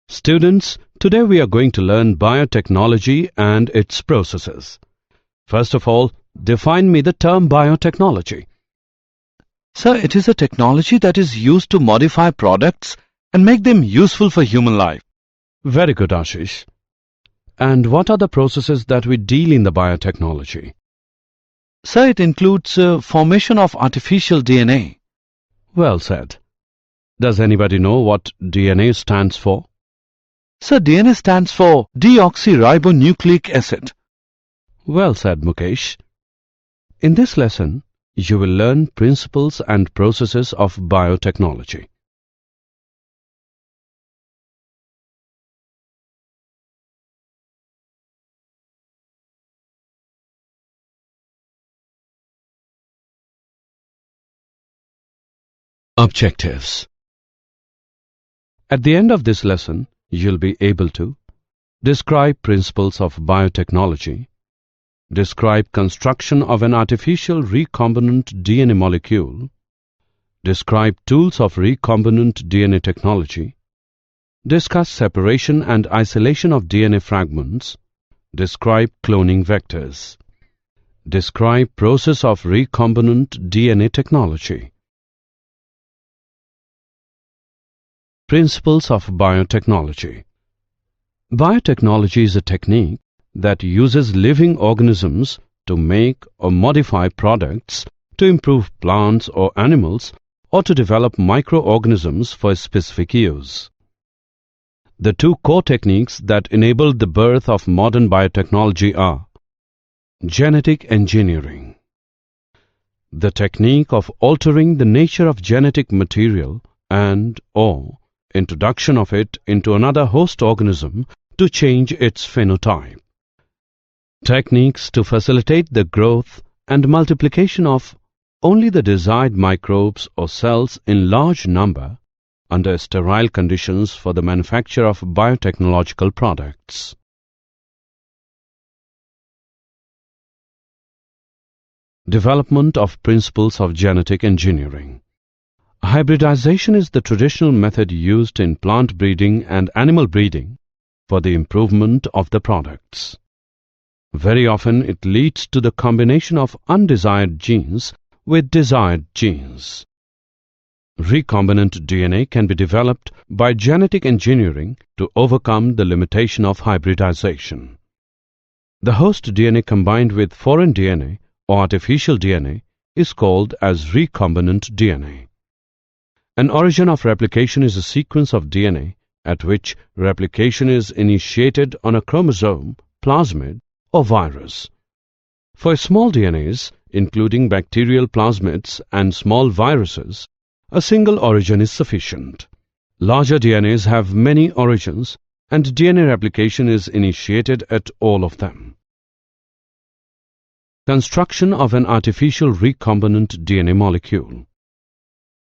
Students, today we are going to learn biotechnology and its processes. First of all, define me the term biotechnology. Sir, it is a technology that is used to modify products and make them useful for human life. Very good, Ashish. And what are the processes that we deal in the biotechnology? Sir, it includes formation of artificial DNA. Well said. Does anybody know what DNA stands for? Sir, DNA stands for deoxyribonucleic acid. Well said, Mukesh. In this lesson, you will learn principles and processes of biotechnology. Objectives. At the end of this lesson, you'll be able to describe principles of biotechnology, describe construction of an artificial recombinant DNA molecule, describe tools of recombinant DNA technology, discuss separation and isolation of DNA fragments, describe cloning vectors, describe process of recombinant DNA technology. Principles of biotechnology. Biotechnology is a technique that uses living organisms to make or modify products to improve plants or animals or to develop microorganisms for a specific use. The two core techniques that enabled the birth of modern biotechnology are genetic engineering, the technique of altering the nature of genetic material and/or introduction of it into another host organism to change its phenotype. Techniques to facilitate the growth and multiplication of only the desired microbes or cells in large number under sterile conditions for the manufacture of biotechnological products. Development of principles of genetic engineering. Hybridization is the traditional method used in plant breeding and animal breeding for the improvement of the products. Very often it leads to the combination of undesired genes with desired genes. Recombinant DNA can be developed by genetic engineering to overcome the limitation of hybridization. The host DNA combined with foreign DNA or artificial DNA is called as recombinant DNA. An origin of replication is a sequence of DNA at which replication is initiated on a chromosome, plasmid, or virus. For small DNAs, including bacterial plasmids and small viruses, a single origin is sufficient. Larger DNAs have many origins, and DNA replication is initiated at all of them. Construction of an artificial recombinant DNA molecule.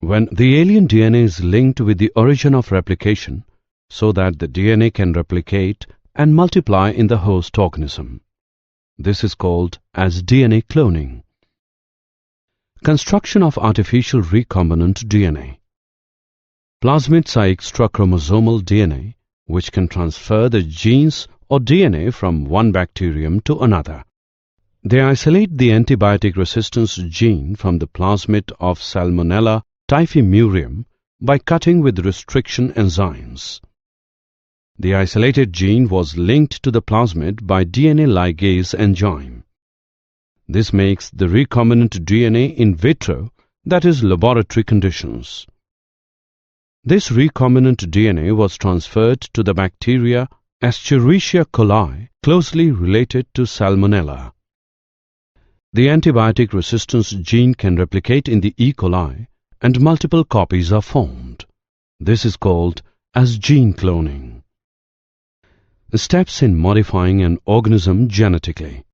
When the alien DNA is linked with the origin of replication so that the DNA can replicate and multiply in the host organism. This is called as DNA cloning. Construction of artificial recombinant DNA. Plasmids are extrachromosomal DNA which can transfer the genes or DNA from one bacterium to another. They isolate the antibiotic resistance gene from the plasmid of Salmonella typhimurium by cutting with restriction enzymes. The isolated gene was linked to the plasmid by DNA ligase enzyme. This makes the recombinant DNA in vitro, that is, laboratory conditions. This recombinant DNA was transferred to the bacteria Escherichia coli, closely related to Salmonella. The antibiotic resistance gene can replicate in the E. coli and multiple copies are formed. This is called as gene cloning. Steps in modifying an organism genetically.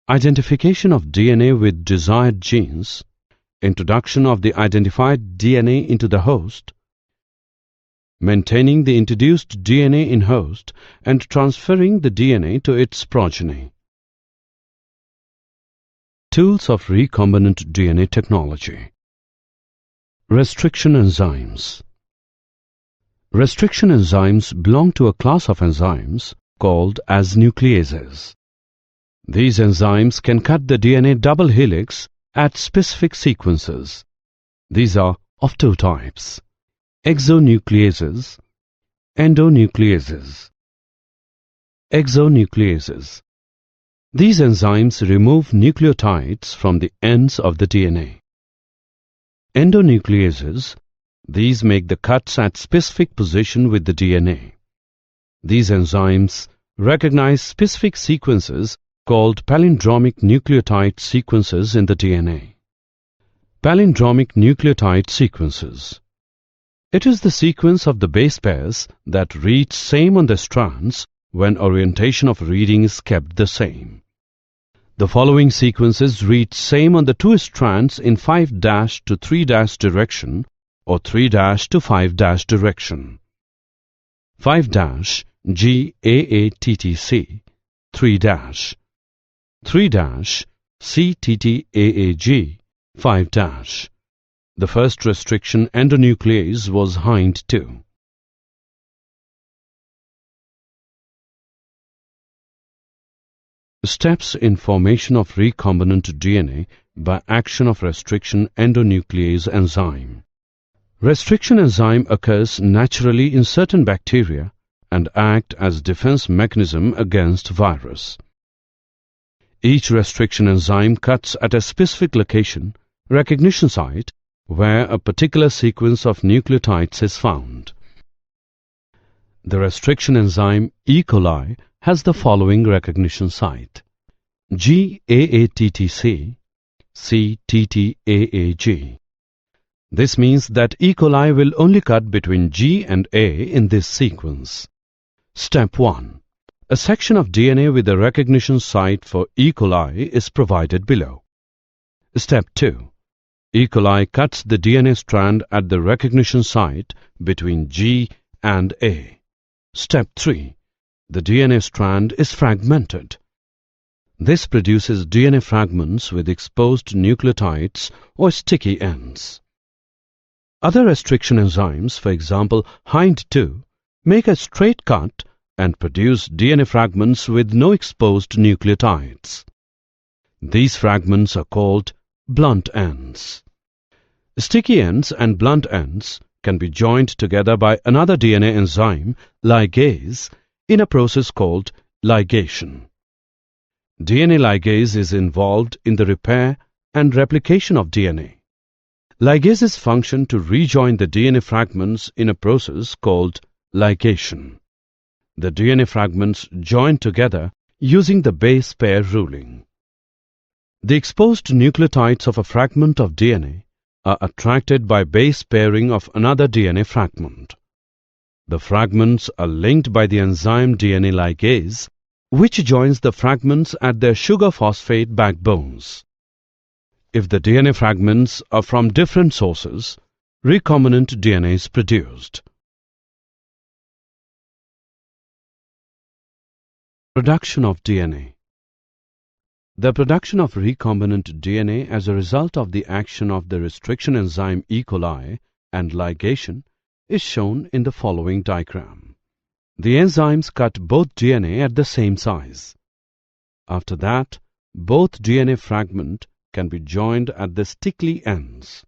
Identification of DNA with desired genes, introduction of the identified DNA into the host, maintaining the introduced DNA in host and transferring the DNA to its progeny. Tools of recombinant DNA technology. Restriction enzymes. Restriction enzymes belong to a class of enzymes called as nucleases. These enzymes can cut the DNA double helix at specific sequences. These are of two types: exonucleases, endonucleases. Exonucleases. These enzymes remove nucleotides from the ends of the DNA. Endonucleases. These make the cuts at specific position with the DNA. These enzymes recognize specific sequences called palindromic nucleotide sequences in the DNA. Palindromic nucleotide sequences. It is the sequence of the base pairs that read same on the strands when orientation of reading is kept the same. The following sequences read same on the two strands in 5' to 3' direction or 3' to 5' direction. 5' GAATTC, 3', 3' CTTAAG, 5'. The first restriction endonuclease was Hind 2. Steps in formation of recombinant DNA by action of restriction endonuclease enzyme. Restriction enzyme occurs naturally in certain bacteria and act as defense mechanism against virus. Each restriction enzyme cuts at a specific location, recognition site, where a particular sequence of nucleotides is found. The restriction enzyme E. coli has the following recognition site: GAATTC, CTTAAG. This means that E. coli will only cut between G and A in this sequence. Step 1. A section of DNA with a recognition site for E. coli is provided below. Step 2. E. coli cuts the DNA strand at the recognition site between G and A. Step 3. The DNA strand is fragmented. This produces DNA fragments with exposed nucleotides or sticky ends. Other restriction enzymes, for example Hind 2, make a straight cut and produce DNA fragments with no exposed nucleotides. These fragments are called blunt ends. Sticky ends and blunt ends can be joined together by another DNA enzyme, ligase, in a process called ligation. DNA ligase is involved in the repair and replication of DNA. Ligases function to rejoin the DNA fragments in a process called ligation. The DNA fragments join together using the base pair ruling. The exposed nucleotides of a fragment of DNA are attracted by base pairing of another DNA fragment. The fragments are linked by the enzyme DNA ligase, which joins the fragments at their sugar phosphate backbones. If the DNA fragments are from different sources, recombinant DNA is produced. Production of DNA. The production of recombinant DNA as a result of the action of the restriction enzyme E. coli and ligation is shown in the following diagram. The enzymes cut both DNA at the same size. After that, both DNA fragment can be joined at the sticky ends,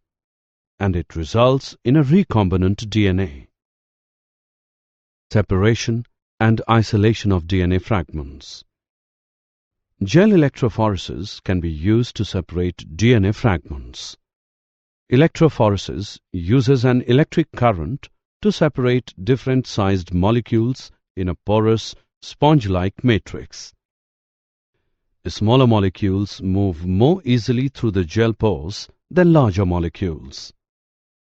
and it results in a recombinant DNA. Separation and isolation of DNA fragments. Gel electrophoresis can be used to separate DNA fragments. Electrophoresis uses an electric current to separate different sized molecules in a porous, sponge-like matrix. Smaller molecules move more easily through the gel pores than larger molecules.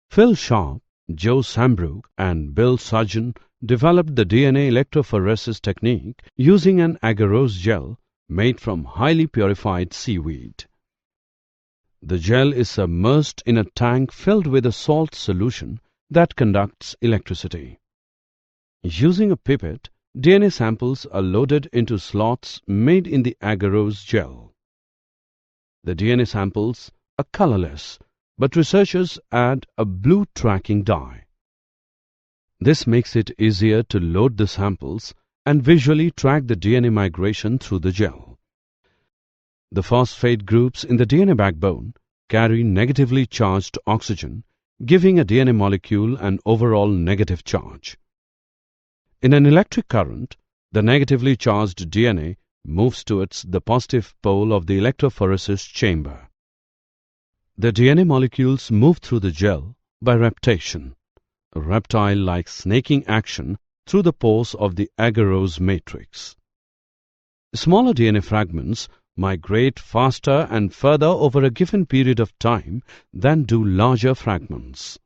Phil Sharp, Joe Sambrook, and Bill Sugden developed the DNA electrophoresis technique using an agarose gel made from highly purified seaweed. The gel is submerged in a tank filled with a salt solution that conducts electricity. Using a pipette, DNA samples are loaded into slots made in the agarose gel. The DNA samples are colorless, but researchers add a blue tracking dye. This makes it easier to load the samples and visually track the DNA migration through the gel. The phosphate groups in the DNA backbone carry negatively charged oxygen, giving a DNA molecule an overall negative charge. In an electric current, the negatively charged DNA moves towards the positive pole of the electrophoresis chamber. The DNA molecules move through the gel by reptation, a reptile-like snaking action through the pores of the agarose matrix. Smaller DNA fragments migrate faster and further over a given period of time than do larger fragments.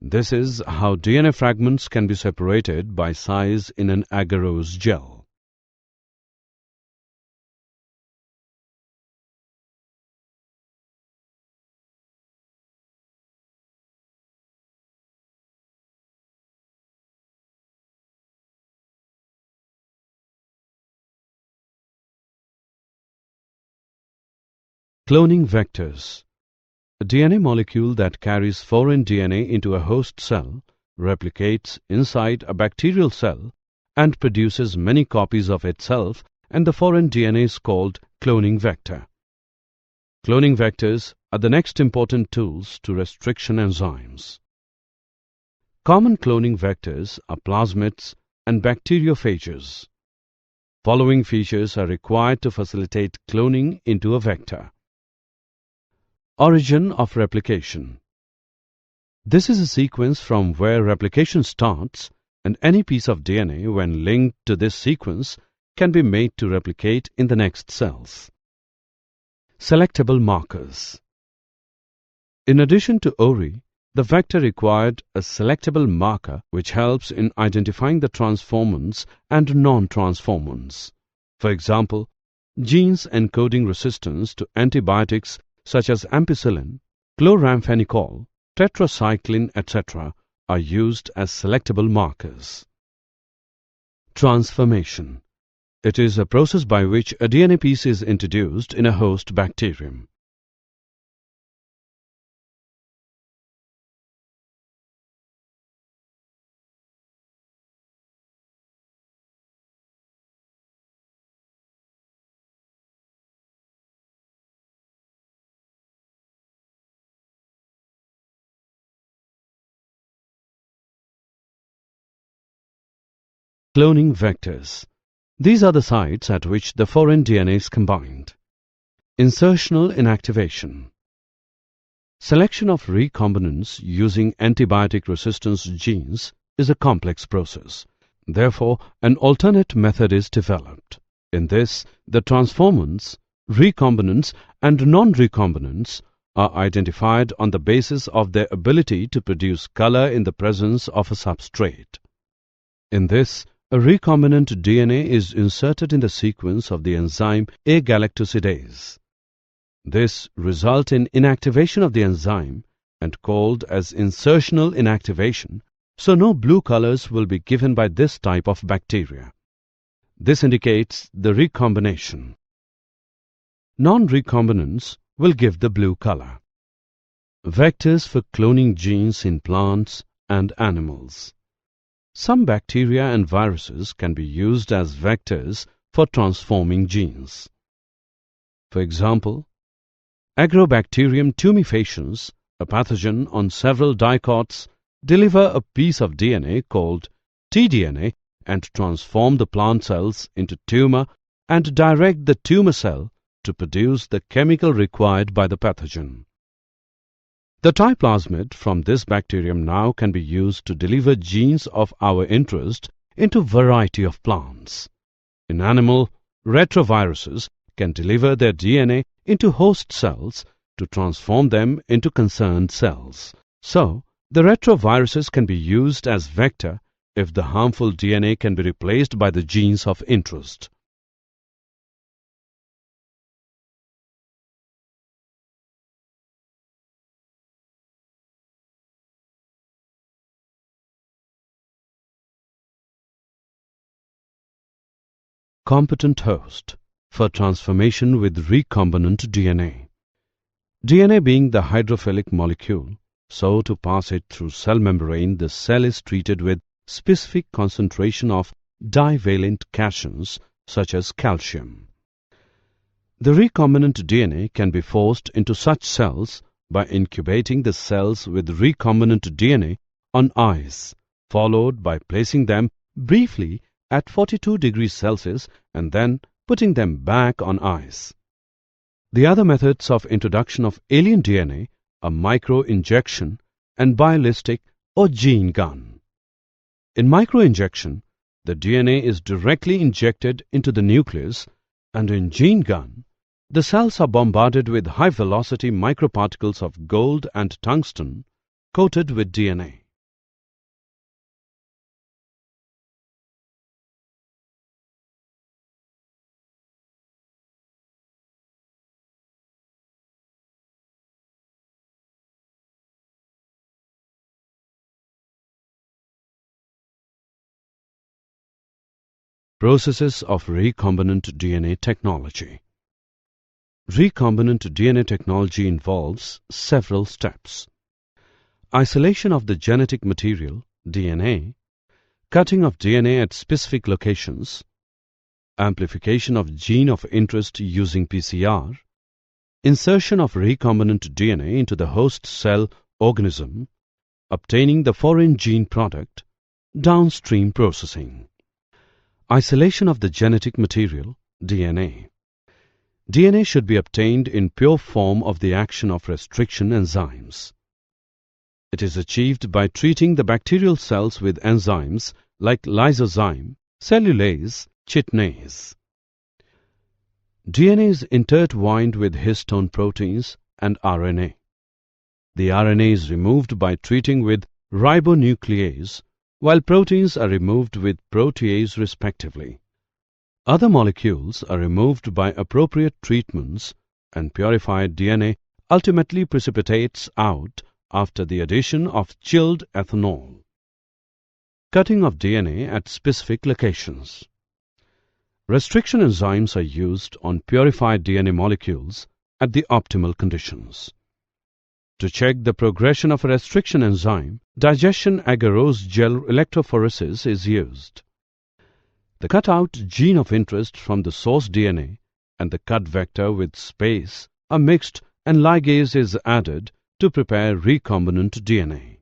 This is how DNA fragments can be separated by size in an agarose gel. Cloning vectors. A DNA molecule that carries foreign DNA into a host cell replicates inside a bacterial cell and produces many copies of itself, and the foreign DNA is called cloning vector. Cloning vectors are the next important tools to restriction enzymes. Common cloning vectors are plasmids and bacteriophages. Following features are required to facilitate cloning into a vector. Origin of replication. This is a sequence from where replication starts, and any piece of DNA, when linked to this sequence, can be made to replicate in the next cells. Selectable markers. In addition to ORI, the vector required a selectable marker which helps in identifying the transformants and non-transformants. For example, genes encoding resistance to antibiotics such as ampicillin, chloramphenicol, tetracycline, etc. are used as selectable markers. Transformation. It is a process by which a DNA piece is introduced in a host bacterium. Cloning vectors. These are the sites at which the foreign DNA is combined. Insertional inactivation. Selection of recombinants using antibiotic resistance genes is a complex process. Therefore, an alternate method is developed. In this, the transformants, recombinants, and non-recombinants are identified on the basis of their ability to produce color in the presence of a substrate. In this, a recombinant DNA is inserted in the sequence of the enzyme agalactosidase. This results in inactivation of the enzyme and called as insertional inactivation, so no blue colors will be given by this type of bacteria. This indicates the recombination. Non-recombinants will give the blue color. Vectors for cloning genes in plants and animals. Some bacteria and viruses can be used as vectors for transforming genes. For example, Agrobacterium tumefaciens, a pathogen on several dicots, deliver a piece of DNA called tDNA and transform the plant cells into tumor and direct the tumor cell to produce the chemical required by the pathogen. The typlasmid from this bacterium now can be used to deliver genes of our interest into variety of plants. In animal, retroviruses can deliver their DNA into host cells to transform them into concerned cells. So, the retroviruses can be used as vector if the harmful DNA can be replaced by the genes of interest. Competent host for transformation with recombinant DNA. DNA being the hydrophilic molecule, So to pass it through cell membrane, the cell is treated with specific concentration of divalent cations such as calcium. The recombinant DNA can be forced into such cells by incubating the cells with recombinant DNA on ice, followed by placing them briefly at 42 degrees Celsius and then putting them back on ice. The other methods of introduction of alien DNA are microinjection and ballistic or gene gun. In microinjection, the DNA is directly injected into the nucleus, and in gene gun, the cells are bombarded with high-velocity microparticles of gold and tungsten coated with DNA. Processes of recombinant DNA technology. Recombinant DNA technology involves several steps: isolation of the genetic material, DNA, cutting of DNA at specific locations, amplification of gene of interest using PCR, insertion of recombinant DNA into the host cell organism, obtaining the foreign gene product, downstream processing. Isolation of the genetic material, DNA. DNA should be obtained in pure form of the action of restriction enzymes. It is achieved by treating the bacterial cells with enzymes like lysozyme, cellulase, chitinase. DNA is intertwined with histone proteins and RNA. The RNA is removed by treating with ribonuclease, while proteins are removed with protease respectively. Other molecules are removed by appropriate treatments, and purified DNA ultimately precipitates out after the addition of chilled ethanol. Cutting of DNA at specific locations. Restriction enzymes are used on purified DNA molecules at the optimal conditions. To check the progression of a restriction enzyme, digestion agarose gel electrophoresis is used. The cut-out gene of interest from the source DNA and the cut vector with space are mixed and ligase is added to prepare recombinant DNA.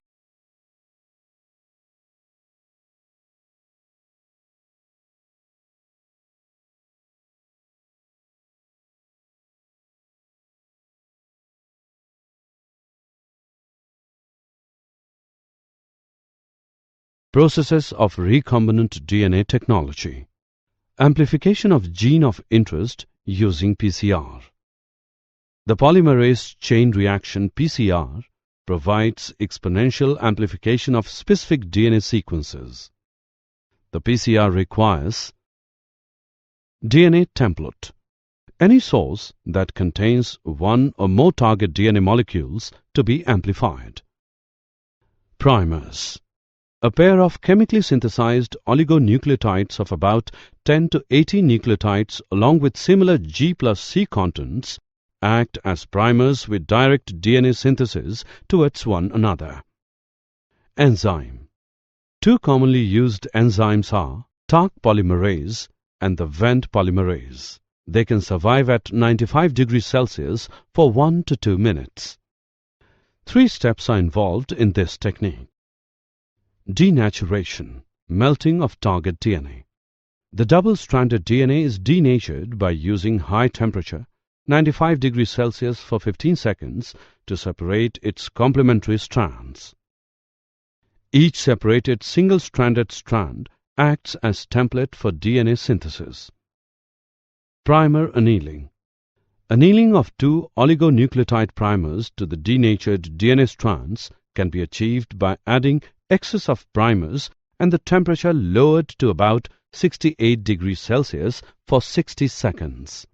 Processes of recombinant DNA technology. Amplification of gene of interest using PCR. The polymerase chain reaction PCR provides exponential amplification of specific DNA sequences. The PCR requires DNA template, any source that contains one or more target DNA molecules to be amplified. Primers, a pair of chemically synthesized oligonucleotides of about 10 to 80 nucleotides along with similar G plus C contents act as primers with direct DNA synthesis towards one another. Enzyme. Two commonly used enzymes are Taq polymerase and the Vent polymerase. They can survive at 95 degrees Celsius for 1 to 2 minutes. 3 steps are involved in this technique. Denaturation, melting of target DNA. The double-stranded DNA is denatured by using high temperature, 95 degrees Celsius for 15 seconds to separate its complementary strands. Each separated single-stranded strand acts as template for DNA synthesis. Primer annealing. Annealing of 2 oligonucleotide primers to the denatured DNA strands can be achieved by adding excess of primers and the temperature lowered to about 68 degrees Celsius for 60 seconds.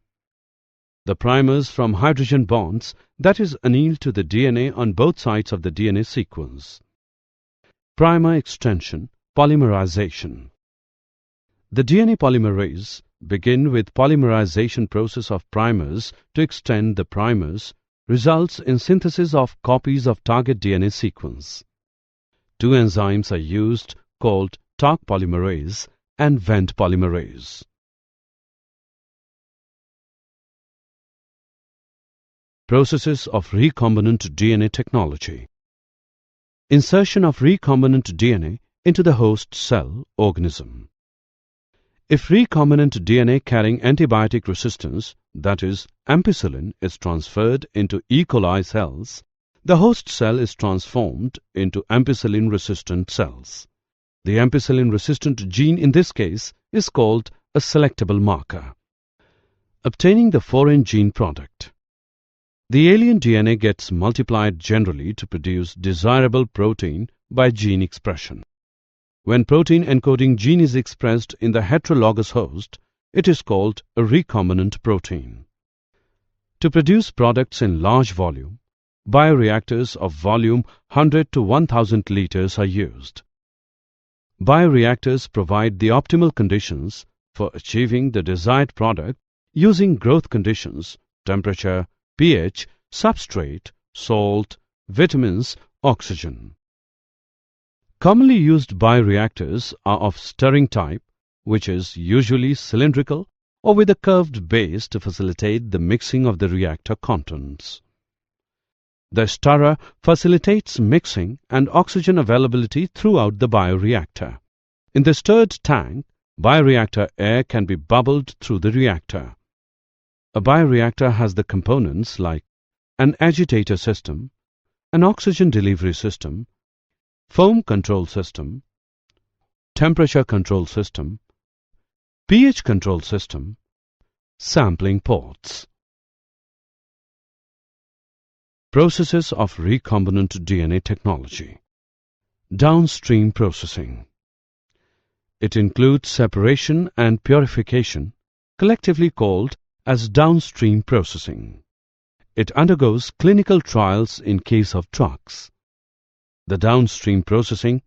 The primers from hydrogen bonds that is annealed to the DNA on both sides of the DNA sequence. Primer extension, polymerization. The DNA polymerase begin with polymerization process of primers to extend the primers results in synthesis of copies of target DNA sequence. Two enzymes are used called Taq polymerase and Vent polymerase. Processes of recombinant DNA technology. Insertion of recombinant DNA into the host cell organism. If recombinant DNA carrying antibiotic resistance, that is, ampicillin, is transferred into E. coli cells, the host cell is transformed into ampicillin-resistant cells. The ampicillin-resistant gene in this case is called a selectable marker. Obtaining the foreign gene product. The alien DNA gets multiplied generally to produce desirable protein by gene expression. When protein encoding gene is expressed in the heterologous host, it is called a recombinant protein. To produce products in large volume, bioreactors of volume 100 to 1000 liters are used. Bioreactors provide the optimal conditions for achieving the desired product using growth conditions, temperature, pH, substrate, salt, vitamins, oxygen. Commonly used bioreactors are of stirring type, which is usually cylindrical or with a curved base to facilitate the mixing of the reactor contents. The stirrer facilitates mixing and oxygen availability throughout the bioreactor. In the stirred tank, bioreactor air can be bubbled through the reactor. A bioreactor has the components like an agitator system, an oxygen delivery system, foam control system, temperature control system, pH control system, sampling ports. Processes of recombinant DNA technology. Downstream processing. It includes separation and purification, collectively called as downstream processing. It undergoes clinical trials in case of drugs. The downstream processing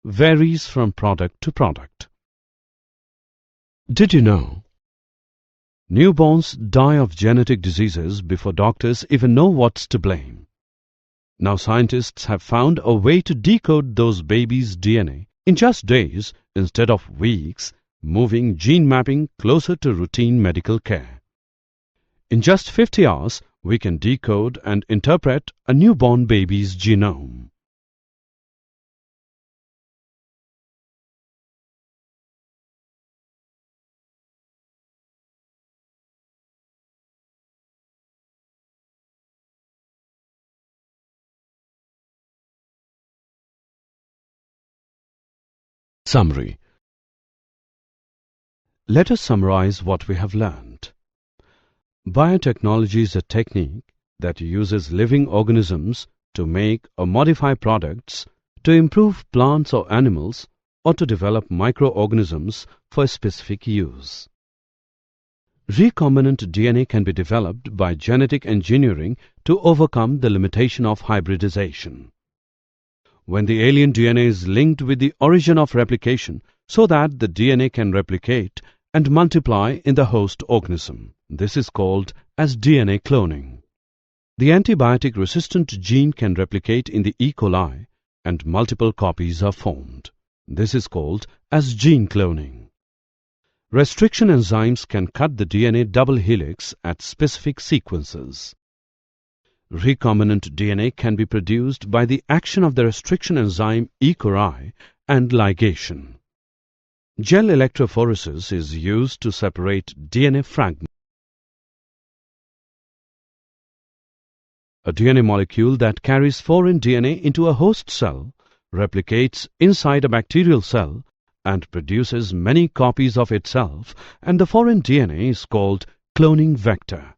varies from product to product. Did you know? Newborns die of genetic diseases before doctors even know what's to blame. Now scientists have found a way to decode those babies' DNA in just days instead of weeks, moving gene mapping closer to routine medical care. In just 50 hours, we can decode and interpret a newborn baby's genome. Summary. Let us summarize what we have learned. Biotechnology is a technique that uses living organisms to make or modify products to improve plants or animals or to develop microorganisms for specific use. Recombinant DNA can be developed by genetic engineering to overcome the limitation of hybridization. When the alien DNA is linked with the origin of replication so that the DNA can replicate and multiply in the host organism. This is called as DNA cloning. The antibiotic-resistant gene can replicate in the E. coli and multiple copies are formed. This is called as gene cloning. Restriction enzymes can cut the DNA double helix at specific sequences. Recombinant DNA can be produced by the action of the restriction enzyme E. coli and ligation. Gel electrophoresis is used to separate DNA fragments. A DNA molecule that carries foreign DNA into a host cell replicates inside a bacterial cell and produces many copies of itself, and the foreign DNA is called cloning vector.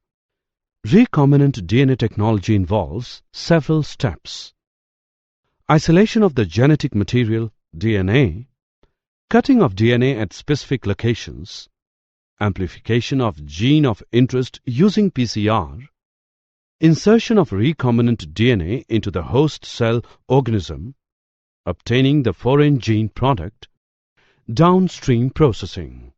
Recombinant DNA technology involves several steps: isolation of the genetic material, DNA, cutting of DNA at specific locations, amplification of gene of interest using PCR, insertion of recombinant DNA into the host cell organism, obtaining the foreign gene product, downstream processing.